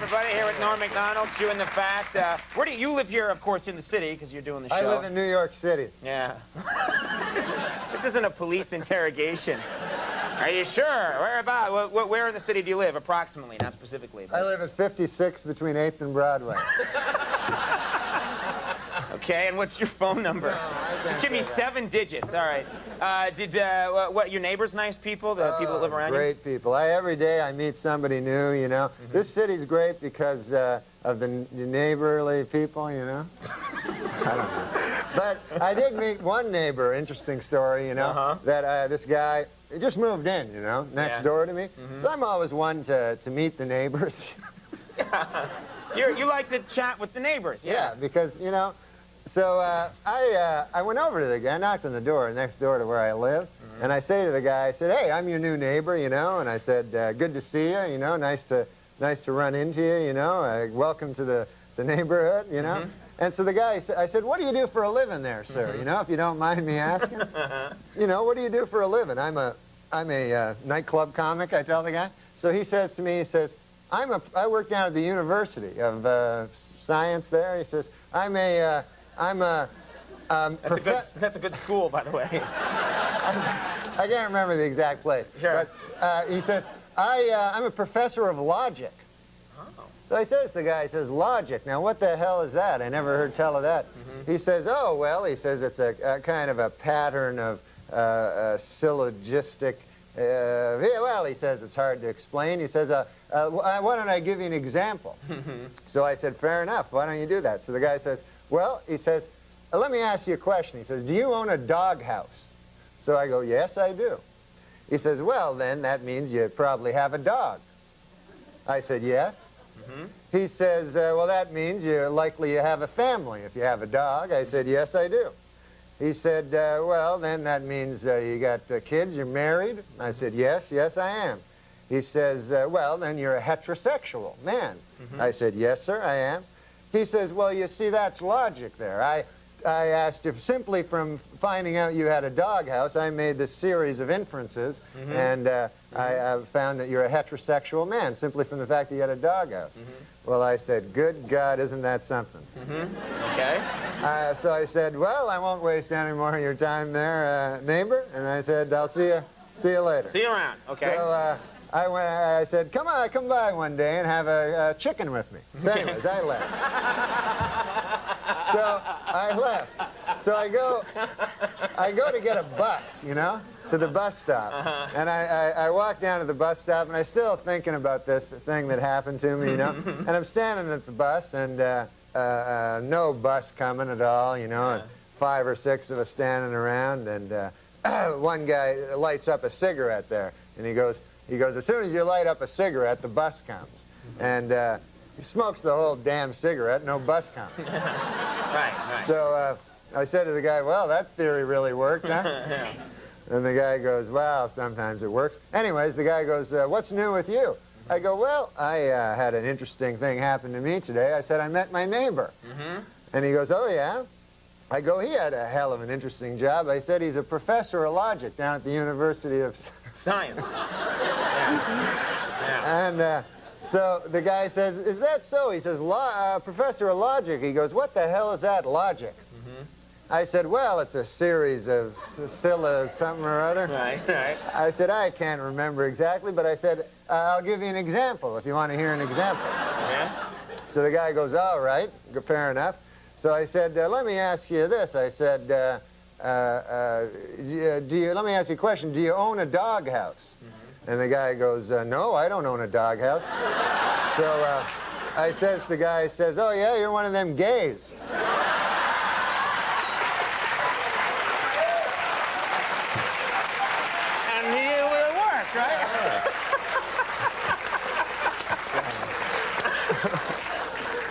everybody. Here with Norm Macdonald, Chewing the Fat. Where do you live here, of course, in the city, because you're doing the show. I live in New York City. Yeah. This isn't a police interrogation. Are you sure? Where about? Where in the city do you live, approximately, not specifically? But... I live at 56 between 8th and Broadway. Okay, and what's your phone number? No, just give me 7 digits. All right. What, your neighbors nice people? The people that live around great you? Great people. Every day I meet somebody new, you know. This city's great because of the neighborly people, you know. I don't know. But I did meet one neighbor, interesting story, you know, that this guy, he just moved in, you know, next door to me. So I'm always one to meet the neighbors. You like to chat with the neighbors, yeah, because, you know, so I went over to the guy, knocked on the door next door to where I live, and I say to the guy, I said, hey, I'm your new neighbor, you know, and I said, good to see you, you know, nice to run into you, you know, welcome to the neighborhood, you know. And so the guy, I said, what do you do for a living there, sir, you know, if you don't mind me asking? You know, what do you do for a living? I'm a nightclub comic, I tell the guy. So he says to me, he says, I work down at the University of Science there. He says, that's a good school, by the way. I can't remember the exact place. Sure. But he says, I'm a professor of logic. Oh. So he says to the guy, he says, logic. Now, what the hell is that? I never heard tell of that. He says, oh, well, he says it's a kind of a pattern of syllogistic. Well, he says it's hard to explain. He says, why don't I give you an example? So I said, fair enough. Why don't you do that? So the guy says, well, he says, let me ask you a question. He says, do you own a doghouse? So I go, yes, I do. He says, well, then that means you probably have a dog. I said, yes. He says, well, that means you're likely you have a family if you have a dog. I said, yes, I do. He said, well, then that means you got kids, you're married? I said, yes, I am. He says, well, then you're a heterosexual man. I said, yes, sir, I am. He says, well, you see, that's logic there. I asked if simply from finding out you had a doghouse, I made this series of inferences, and I found that you're a heterosexual man simply from the fact that you had a doghouse. Well, I said, good God, isn't that something? Okay. So I said, well, I won't waste any more of your time there, neighbor. And I said, I'll see you later. See you around. Okay. So I said, come by one day and have a chicken with me. So anyways, I left. So I left. So I go to get a bus, you know, to the bus stop. And I walk down to the bus stop, and I'm still thinking about this thing that happened to me, you know. And I'm standing at the bus, and no bus coming at all, you know, and 5 or 6 of us standing around, and one guy lights up a cigarette there, and he goes, as soon as you light up a cigarette, the bus comes. And he smokes the whole damn cigarette, no bus comes. Right. So I said to the guy, well, that theory really worked, huh? Yeah. And the guy goes, well, sometimes it works. Anyways, the guy goes, what's new with you? I go, well, I had an interesting thing happen to me today. I said, I met my neighbor. And he goes, oh, yeah? I go, he had a hell of an interesting job. I said, he's a professor of logic down at the University of Science. And so the guy says, is that so? He says, professor of logic. He goes, what the hell is that, logic? I said, well, it's a series of something or other. Right. I said, I can't remember exactly, but I said, I'll give you an example if you want to hear an example. Yeah. So the guy goes, all right, fair enough. So I said, let me ask you this. I said, let me ask you a question. Do you own a doghouse? And the guy goes, no, I don't own a doghouse. So I says, the guy says, oh, yeah, you're one of them gays. And it worked, right?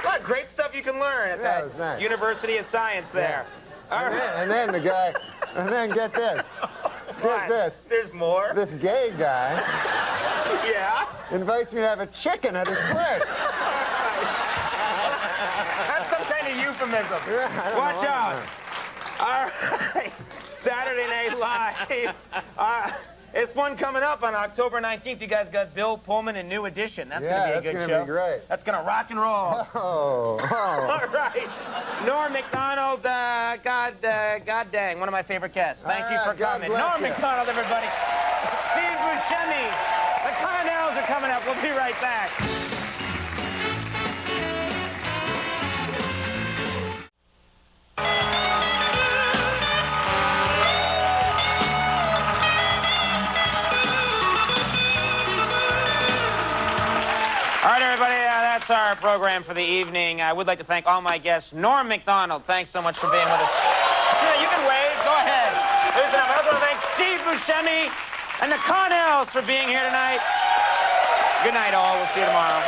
What great stuff you can learn at that nice. University of Science there. And then the guy, and then get this. Get this. There's more? This gay guy invites me to have a chicken at his place. That's some kind of euphemism. Yeah, Watch out. All right. Saturday Night Live. It's one coming up on October 19th. You guys got Bill Pullman and New Edition. That's going to be a good show. That's going to be great. That's going to rock and roll. Oh. All right. Norm Macdonald, God dang, one of my favorite guests. Thank you for coming. Norm Macdonald, everybody. Steve Buscemi. The Connells are coming up. We'll be right back. All right, everybody, that's our program for the evening. I would like to thank all my guests. Norm Macdonald, thanks so much for being with us. Yeah, you can wave. Go ahead. I also want to thank Steve Buscemi and the Connells for being here tonight. Good night, all. We'll see you tomorrow.